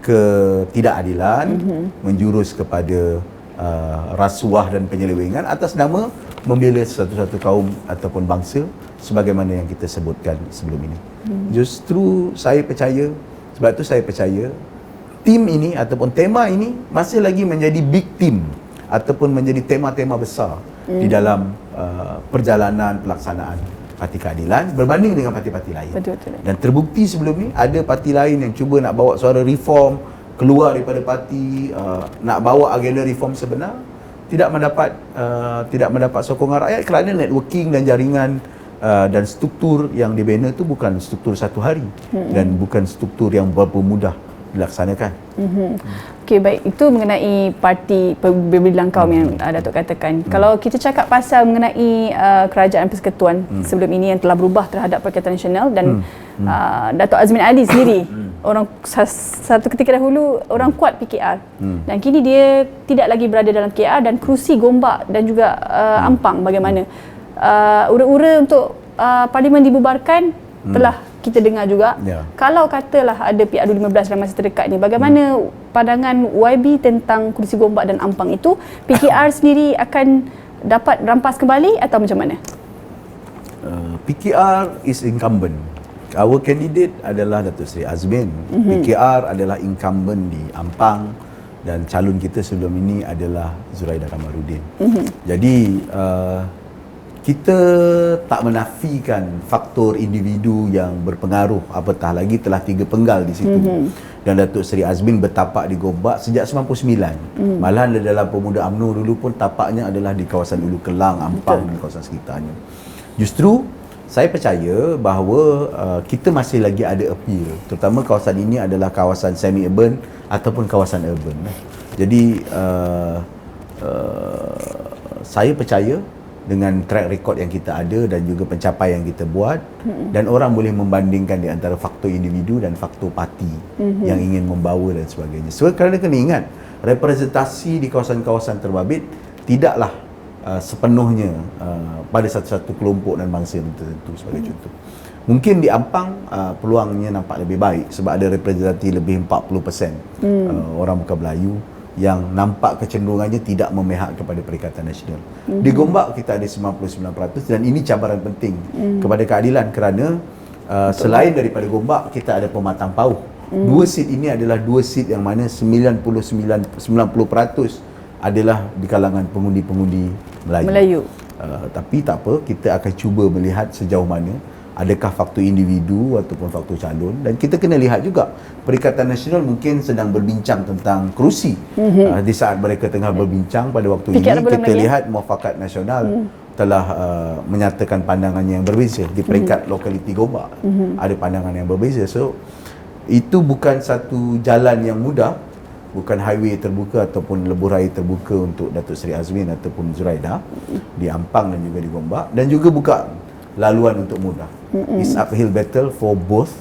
ketidakadilan, menjurus kepada rasuah dan penyelewengan atas nama membela satu-satu kaum ataupun bangsa sebagaimana yang kita sebutkan sebelum ini. Justru saya percaya, sebab tu saya percaya tim ini ataupun tema ini masih lagi menjadi big team ataupun menjadi tema-tema besar di dalam perjalanan pelaksanaan Parti Keadilan berbanding dengan parti-parti lain. Betul. Dan terbukti sebelum ni ada parti lain yang cuba nak bawa suara reform keluar daripada parti, nak bawa agenda reform sebenar, tidak mendapat sokongan rakyat kerana networking dan jaringan dan struktur yang dibina itu bukan struktur satu hari dan bukan struktur yang berapa mudah dilaksanakan. Okey, baik, itu mengenai parti berbilang kaum yang Datuk katakan. Kalau kita cakap pasal mengenai kerajaan persekutuan sebelum ini yang telah berubah terhadap Perikatan Nasional dan Datuk Azmin Ali sendiri, orang satu ketika dahulu orang kuat PKR dan kini dia tidak lagi berada dalam PKR dan kerusi Gombak dan juga Ampang bagaimana ura-ura untuk parlimen dibubarkan telah kita dengar juga. Kalau katalah ada PRU 15 dalam masa terdekat ni, bagaimana pandangan YB tentang kerusi Gombak dan Ampang itu? PKR sendiri akan dapat rampas kembali atau macam mana? PKR is incumbent. Our candidate adalah Datuk Seri Azmin. PKR adalah incumbent di Ampang dan calon kita sebelum ini adalah Zuraidah Kamaruddin. Jadi kita tak menafikan faktor individu yang berpengaruh, apatah lagi telah 3 penggal di situ. Dan Datuk Seri Azmin bertapak di Gombak sejak 99. Malahan dalam Pemuda UMNO dulu pun tapaknya adalah di kawasan Ulu Kelang, Ampang dan kawasan sekitarnya. Justru saya percaya bahawa kita masih lagi ada appeal, terutama kawasan ini adalah kawasan semi-urban ataupun kawasan urban. Jadi saya percaya dengan track record yang kita ada dan juga pencapaian yang kita buat, dan orang boleh membandingkan di antara faktor individu dan faktor parti yang ingin membawa dan sebagainya. So kerana kena ingat, representasi di kawasan-kawasan terbabit tidaklah sepenuhnya pada satu-satu kelompok dan bangsa tertentu sebagai contoh. Mungkin di Ampang peluangnya nampak lebih baik sebab ada representasi lebih 40% orang bukan Melayu yang nampak kecenderungannya tidak memihak kepada Perikatan Nasional. Di Gombak kita ada 99% dan ini cabaran penting kepada keadilan kerana selain daripada Gombak kita ada Pematang Pauh. 2 seat ini adalah 2 seat yang mana 90% adalah di kalangan pengundi-pengundi Melayu. Tapi tak apa, kita akan cuba melihat sejauh mana adakah faktor individu ataupun faktor calon, dan kita kena lihat juga Perikatan Nasional mungkin sedang berbincang tentang kerusi. Di saat mereka tengah berbincang pada waktu ini, kita lihat Muafakat Nasional telah menyatakan pandangannya yang berbeza di peringkat lokaliti Gombak. Ada pandangan yang berbeza. So itu bukan satu jalan yang mudah, bukan highway terbuka ataupun lebuh raya terbuka untuk Datuk Seri Azmin ataupun Zuraidah di Ampang dan juga di Gombak, dan juga buka laluan untuk mudah. It's uphill battle for both,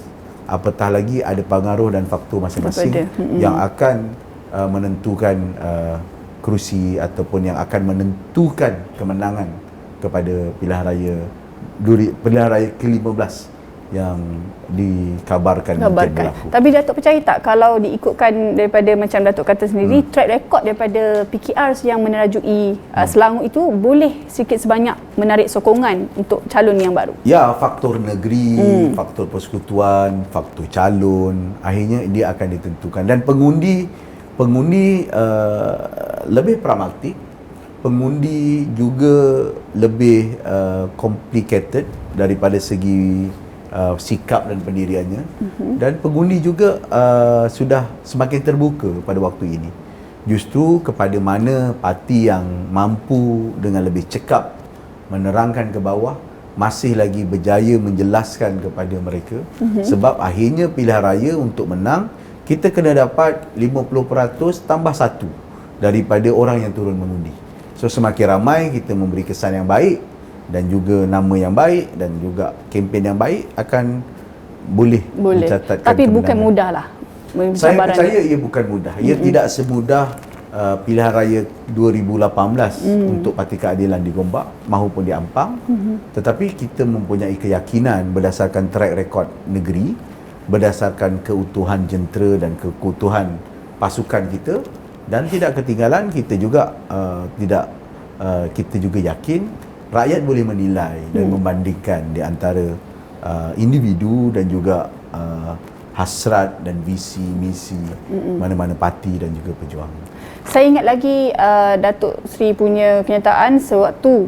apatah lagi ada pengaruh dan faktor masing-masing yang akan menentukan kerusi ataupun yang akan menentukan kemenangan kepada pilihan raya ke-15 yang dikabarkan mungkin berlaku. Tapi Datuk percaya tak kalau diikutkan daripada macam Datuk kata sendiri, track record daripada PKR yang menerajui Selangor itu boleh sikit sebanyak menarik sokongan untuk calon yang baru? Ya, faktor negeri, faktor persekutuan, faktor calon, akhirnya dia akan ditentukan. Dan pengundi lebih pragmatik, pengundi juga lebih complicated daripada segi sikap dan pendiriannya, dan pengundi juga sudah semakin terbuka pada waktu ini. Justru kepada mana parti yang mampu dengan lebih cekap menerangkan ke bawah, masih lagi berjaya menjelaskan kepada mereka, sebab akhirnya pilihan raya untuk menang, kita kena dapat 50% tambah 1 daripada orang yang turun mengundi. So semakin ramai kita memberi kesan yang baik dan juga nama yang baik dan juga kempen yang baik, akan boleh mencatatkan tapi kemenangan. bukan mudah lah. Saya percaya ia bukan mudah. Ia tidak semudah pilihan raya 2018 untuk Parti Keadilan di Gombak maupun di Ampang. Tetapi kita mempunyai keyakinan berdasarkan track record negeri, berdasarkan keutuhan jentera dan keutuhan pasukan kita, dan tidak ketinggalan kita juga kita juga yakin rakyat boleh menilai dan membandingkan di antara individu dan juga hasrat dan visi misi mana-mana parti dan juga pejuang. Saya ingat lagi Datuk Seri punya kenyataan sewaktu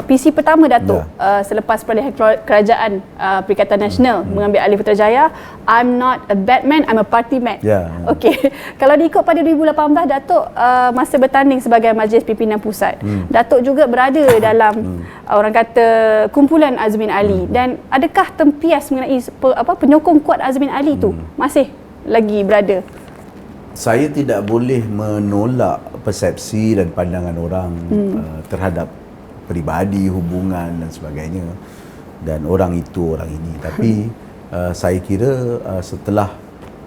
PC pertama Datuk selepas perolehan kerajaan Perikatan Nasional mengambil alih Putrajaya, I'm not a Batman, I'm a party man. Okey. Kalau diikut pada 2018, Datuk masa bertanding sebagai Majlis Pimpinan Pusat, Datuk juga berada dalam orang kata kumpulan Azmin Ali, dan adakah tempias mengenai penyokong kuat Azmin Ali tu masih lagi berada? Saya tidak boleh menolak persepsi dan pandangan orang terhadap peribadi, hubungan dan sebagainya, dan orang itu, orang ini. Tapi saya kira setelah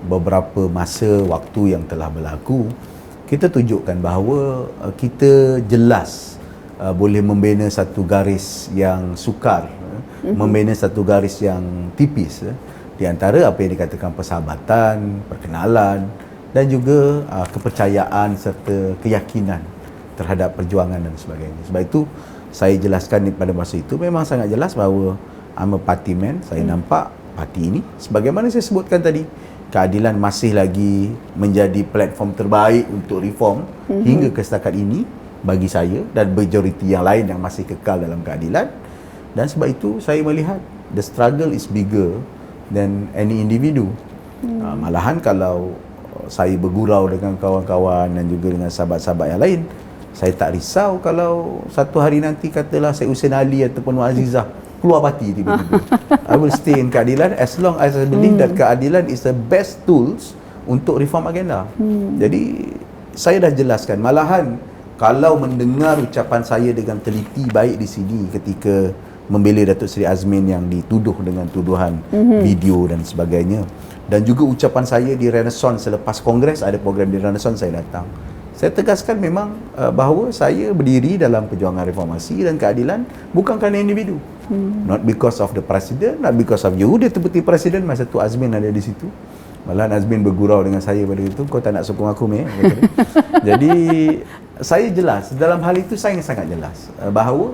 beberapa masa waktu yang telah berlaku, kita tunjukkan bahawa kita jelas boleh membina satu garis yang sukar, membina satu garis yang tipis di antara apa yang dikatakan persahabatan, perkenalan, dan juga kepercayaan serta keyakinan terhadap perjuangan dan sebagainya. Sebab itu saya jelaskan pada masa itu memang sangat jelas bahawa I'm a party man. Saya nampak parti ini, sebagaimana saya sebutkan tadi, keadilan masih lagi menjadi platform terbaik untuk reform hingga ke setakat ini bagi saya dan majoriti yang lain yang masih kekal dalam keadilan. Dan sebab itu saya melihat the struggle is bigger than any individu. Malahan kalau saya bergurau dengan kawan-kawan dan juga dengan sahabat-sahabat yang lain, saya tak risau kalau satu hari nanti katalah Syed Hussein Ali ataupun Nur Azizah keluar parti tiba-tiba. I will stay in keadilan as long as I believe that keadilan is the best tools untuk reform agenda. Jadi saya dah jelaskan, malahan kalau mendengar ucapan saya dengan teliti baik di sini ketika membela Datuk Seri Azmin yang dituduh dengan tuduhan video dan sebagainya, dan juga ucapan saya di Renaissance selepas Kongres, ada program di Renaissance saya datang. Saya tegaskan memang bahawa saya berdiri dalam perjuangan reformasi dan keadilan bukan kerana individu. Not because of the president, not because of you, dia terbukti presiden masa tu Azmin ada di situ. Malahan Azmin bergurau dengan saya pada itu, kau tak nak sokong aku meh. Jadi saya jelas, dalam hal itu saya sangat jelas bahawa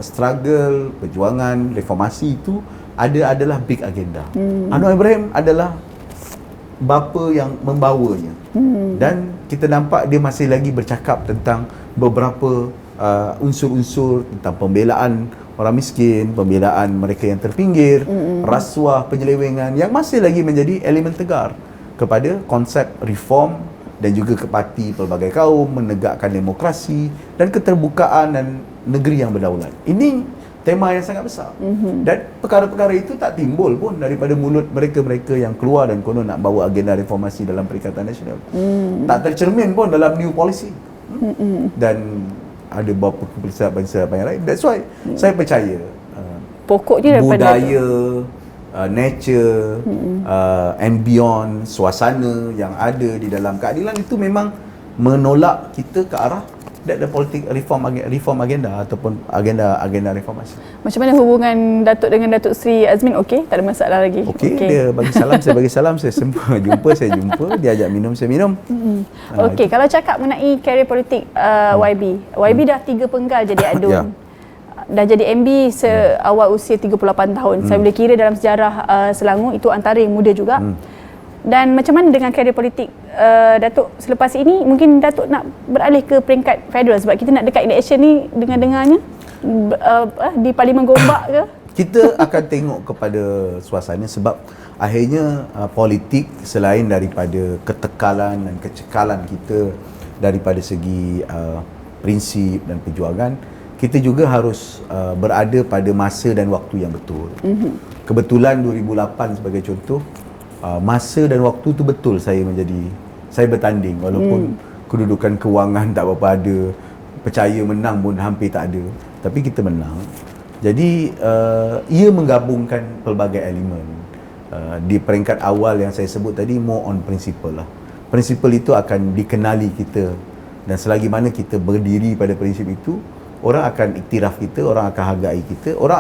struggle, perjuangan, reformasi itu adalah big agenda. Anwar Ibrahim adalah bapa yang membawanya. Dan kita nampak dia masih lagi bercakap tentang beberapa unsur-unsur tentang pembelaan orang miskin, pembelaan mereka yang terpinggir, rasuah, penyelewengan yang masih lagi menjadi elemen tegar kepada konsep reform dan juga ke parti pelbagai kaum, menegakkan demokrasi dan keterbukaan dan negeri yang berdaulat. Ini tema yang sangat besar. Dan perkara-perkara itu tak timbul pun daripada mulut mereka-mereka yang keluar dan konon nak bawa agenda reformasi dalam Perikatan Nasional. Tak tercermin pun dalam new policy. Dan ada beberapa persiapan yang lain. That's why saya percaya pokoknya budaya, nature, ambience, suasana yang ada di dalam keadilan itu memang menolak kita ke arah that the politik reform agenda ataupun agenda reformasi. Macam mana hubungan Datuk dengan Datuk Seri Azmin? Okey, tak ada masalah lagi. Okey, dia bagi salam, saya bagi salam, saya jumpa, dia ajak minum, saya minum. Okey, kalau cakap mengenai karier politik YB dah 3 penggal jadi adun. Ya. Dah jadi MB seawal usia 38 tahun. Saya boleh kira dalam sejarah Selangor itu antara yang muda juga. Dan macam mana dengan karier politik Datuk selepas ini? Mungkin Datuk nak beralih ke peringkat federal sebab kita nak dekat election ni dengar-dengarnya di Parlimen Gombak ke? Kita akan tengok kepada suasana sebab akhirnya politik selain daripada ketekalan dan kecekalan kita daripada segi prinsip dan perjuangan, kita juga harus berada pada masa dan waktu yang betul. Kebetulan 2008 sebagai contoh, masa dan waktu tu betul saya bertanding walaupun kedudukan kewangan tak berapa ada, percaya menang pun hampir tak ada, tapi kita menang. Jadi ia menggabungkan pelbagai elemen. Di peringkat awal yang saya sebut tadi, more on principle lah. Prinsipal itu akan dikenali kita, dan selagi mana kita berdiri pada prinsip itu, orang akan iktiraf kita, orang akan hargai kita, orang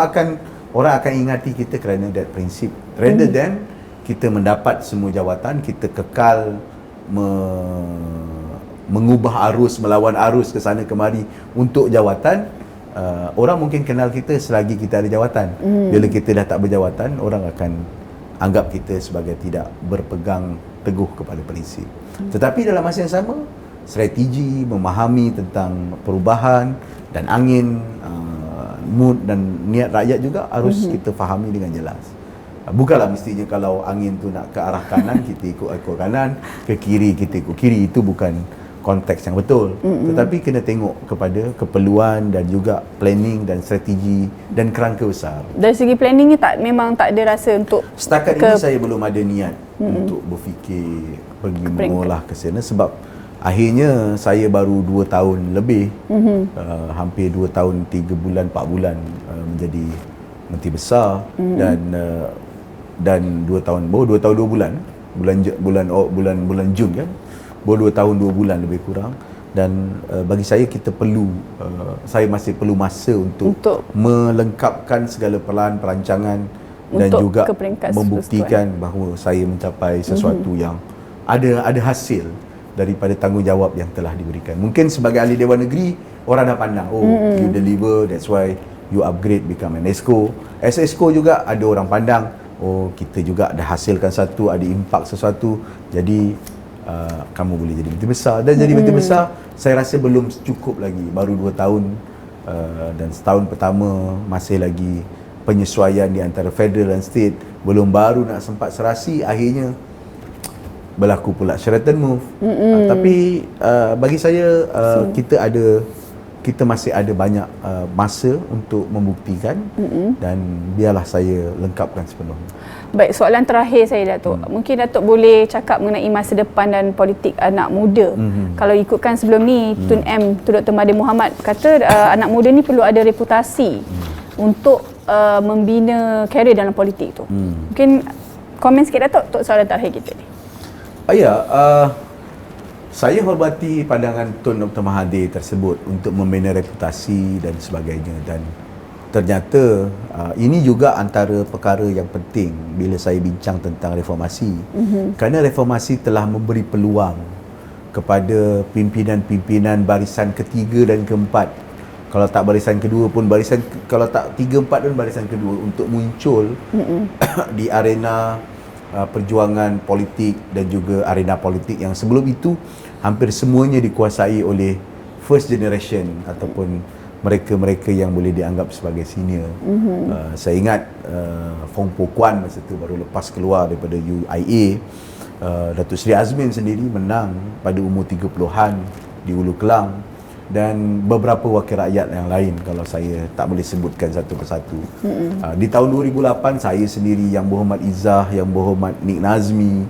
akan ingati kita kerana that prinsip, rather than kita mendapat semua jawatan, kita kekal mengubah arus, melawan arus ke sana kemari untuk jawatan. Orang mungkin kenal kita selagi kita ada jawatan. Bila kita dah tak berjawatan, orang akan anggap kita sebagai tidak berpegang teguh kepada prinsip. Tetapi dalam masa yang sama, strategi memahami tentang perubahan dan angin, mood dan niat rakyat juga harus kita fahami dengan jelas. Bukanlah mestinya kalau angin tu nak ke arah kanan, kita ikut kanan, ke kiri kita ikut kiri. Itu bukan konteks yang betul. Tetapi kena tengok kepada keperluan dan juga planning dan strategi dan kerangka besar. Dari segi planning ni memang tak ada rasa untuk setakat ini saya belum ada niat untuk berfikir pergi mengolah ke sana, sebab akhirnya saya baru 2 tahun lebih, hampir 2 tahun 3 bulan 4 bulan menjadi Menteri Besar, dan 2 tahun, baru 2 tahun 2 bulan, bulan Jun kan, baru 2 tahun 2 bulan lebih kurang. Dan bagi saya saya masih perlu masa untuk melengkapkan segala perancangan dan juga membuktikan bahawa saya mencapai sesuatu yang ada hasil daripada tanggungjawab yang telah diberikan. Mungkin sebagai ahli Dewan Negeri, orang dah pandang, you deliver, that's why you upgrade become an EXCO. As EXCO juga ada orang pandang, kita juga dah hasilkan ada impak sesuatu, jadi kamu boleh jadi Menteri Besar. Dan jadi Menteri Besar, saya rasa belum cukup lagi, baru 2 tahun, dan setahun pertama masih lagi penyesuaian di antara federal dan state, baru nak sempat serasi, akhirnya berlaku pula Sheraton move. Tapi bagi saya kita masih ada banyak masa untuk membuktikan, dan biarlah saya lengkapkan sepenuhnya. Baik, soalan terakhir saya, Datuk. Mungkin Datuk boleh cakap mengenai masa depan dan politik anak muda. Kalau ikutkan sebelum ni, Tun Dr. Mahathir Mohamad kata anak muda ni perlu ada reputasi untuk membina karier dalam politik tu. Mungkin komen sikit, Datuk, untuk soalan terakhir kita ni. Saya hormati pandangan Tun Dr. Mahathir tersebut untuk membina reputasi dan sebagainya, dan ternyata ini juga antara perkara yang penting bila saya bincang tentang reformasi. Kerana reformasi telah memberi peluang kepada pimpinan-pimpinan barisan ketiga dan keempat, kalau tak barisan kedua pun kalau tak 3-4 pun barisan kedua, untuk muncul di arena perjuangan politik dan juga arena politik yang sebelum itu hampir semuanya dikuasai oleh first generation ataupun mereka-mereka yang boleh dianggap sebagai senior. Saya ingat Fong Po Kuan masa itu baru lepas keluar daripada UIA. Datuk Seri Azmin sendiri menang pada umur 30-an di Ulu Kelang, dan beberapa wakil rakyat yang lain kalau saya tak boleh sebutkan satu persatu. Di tahun 2008, saya sendiri, Yang Berhormat Izzah, Yang Berhormat Nik Nazmi,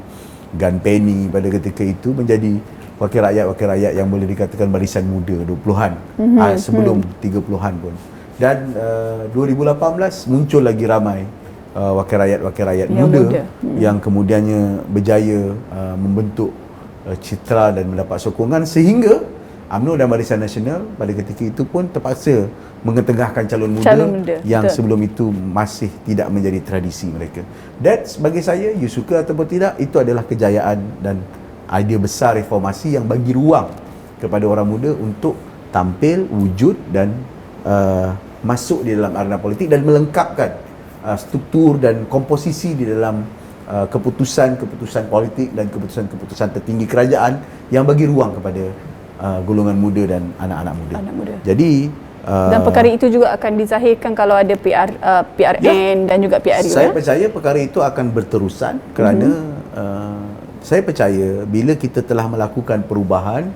Gan Penny pada ketika itu menjadi wakil rakyat yang boleh dikatakan barisan muda 20-an, sebelum 30-an pun. Dan 2018 muncul lagi ramai wakil rakyat muda yang kemudiannya berjaya membentuk citra dan mendapat sokongan, sehingga UMNO dan Barisan Nasional pada ketika itu pun terpaksa mengetengahkan calon muda yang betul. sebelum itu masih tidak menjadi tradisi mereka. That's bagi saya, you suka ataupun tidak, itu adalah kejayaan dan idea besar reformasi yang bagi ruang kepada orang muda untuk tampil, wujud dan masuk di dalam arena politik dan melengkapkan struktur dan komposisi di dalam keputusan-keputusan politik dan keputusan-keputusan tertinggi kerajaan yang bagi ruang kepada golongan muda dan anak-anak muda. Jadi dan perkara itu juga akan dizahirkan kalau ada PRN dan juga PRU. Saya percaya perkara itu akan berterusan kerana saya percaya bila kita telah melakukan perubahan,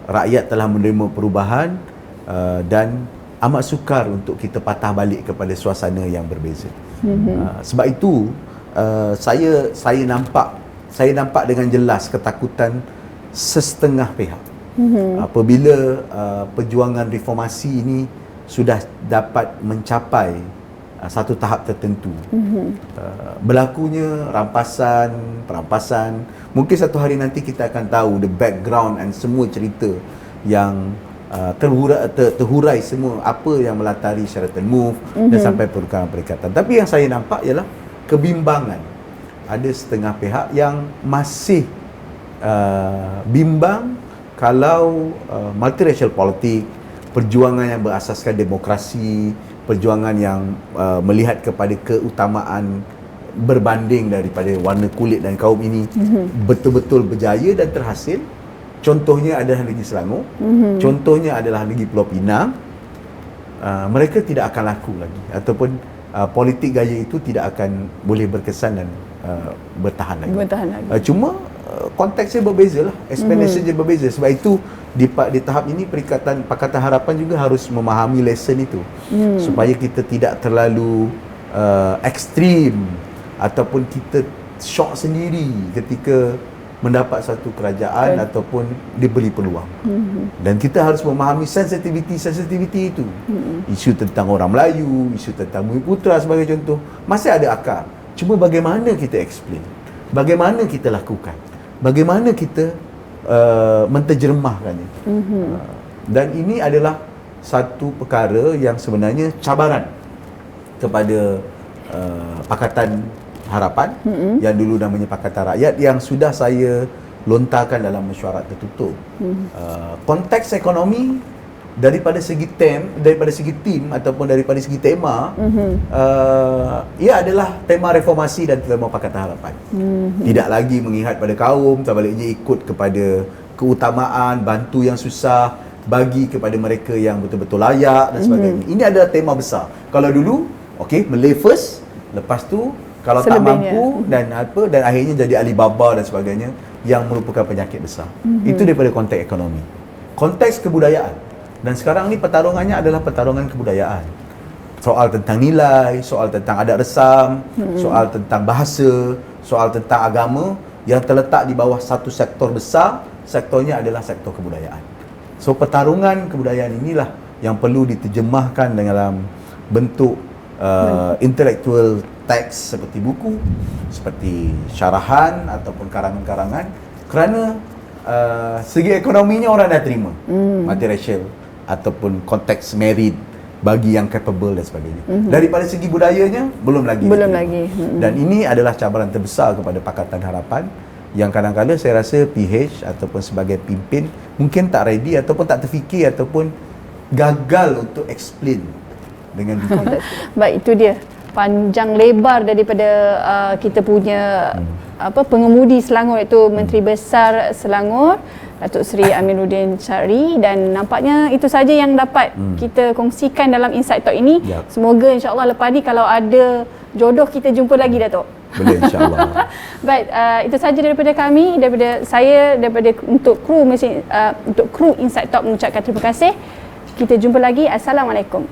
rakyat telah menerima perubahan dan amat sukar untuk kita patah balik kepada suasana yang berbeza. Sebab itu saya nampak dengan jelas ketakutan sesetengah pihak. Apabila perjuangan reformasi ini sudah dapat mencapai satu tahap tertentu, berlakunya perampasan, mungkin satu hari nanti kita akan tahu the background and semua cerita yang terhurai semua apa yang melatari Sheraton Move dan sampai perikatan. Tapi yang saya nampak ialah kebimbangan. Ada setengah pihak yang masih bimbang kalau multiracial politik, perjuangan yang berasaskan demokrasi, perjuangan yang melihat kepada keutamaan berbanding daripada warna kulit dan kaum ini betul-betul berjaya dan terhasil. Contohnya adalah negeri Selangor, contohnya adalah negeri Pulau Pinang. Mereka tidak akan laku lagi, ataupun politik gaya itu tidak akan boleh berkesan dan bertahan lagi. Cuma konteksnya berbeza lah, explanation berbeza. Sebab itu di tahap ini Pakatan Harapan juga harus memahami lesson itu, supaya kita tidak terlalu ekstrim ataupun kita shock sendiri ketika mendapat satu kerajaan ataupun diberi peluang. Dan kita harus memahami sensitivity itu. Isu tentang orang Melayu, isu tentang Bumiputera sebagai contoh, masih ada akar. Cuma bagaimana kita explain, bagaimana kita lakukan, bagaimana kita menterjemahkannya. Dan ini adalah satu perkara yang sebenarnya cabaran kepada Pakatan Harapan yang dulu namanya Pakatan Rakyat, yang sudah saya lontarkan dalam mesyuarat tertutup. Konteks ekonomi daripada segi tim ataupun daripada segi tema, ia adalah tema reformasi dan tema Pakatan Harapan. Tidak lagi mengihat pada kaum, terbaliknya ikut kepada keutamaan, bantu yang susah, bagi kepada mereka yang betul-betul layak dan sebagainya. Ini adalah tema besar. Kalau dulu, Malay first, lepas tu kalau tak mampu dan akhirnya jadi Alibaba dan sebagainya, yang merupakan penyakit besar. Itu daripada konteks ekonomi. Konteks kebudayaan. Dan sekarang ni pertarungannya adalah pertarungan kebudayaan. Soal tentang nilai, soal tentang adat resam, soal tentang bahasa, soal tentang agama yang terletak di bawah satu sektor besar, sektornya adalah sektor kebudayaan. So pertarungan kebudayaan inilah yang perlu diterjemahkan dalam bentuk intellectual teks seperti buku, seperti syarahan ataupun karangan-karangan, kerana segi ekonominya orang dah terima multiracial ataupun konteks merit bagi yang capable dan sebagainya. Daripada segi budayanya belum lagi. Dan ini adalah cabaran terbesar kepada Pakatan Harapan, yang kadang-kadang saya rasa PH ataupun sebagai pimpin mungkin tak ready ataupun tak terfikir ataupun gagal untuk explain dengan detail. Baik, itu dia panjang lebar daripada kita punya pengemudi Selangor, iaitu Menteri Besar Selangor Datuk Seri Amiruddin Syari, dan nampaknya itu saja yang dapat kita kongsikan dalam Insight Talk ini. Semoga insya-Allah lepas ni kalau ada jodoh kita jumpa lagi, Datuk. Boleh, insya-Allah. Baik, itu saja daripada kami, untuk kru Insight Talk mengucapkan terima kasih. Kita jumpa lagi. Assalamualaikum.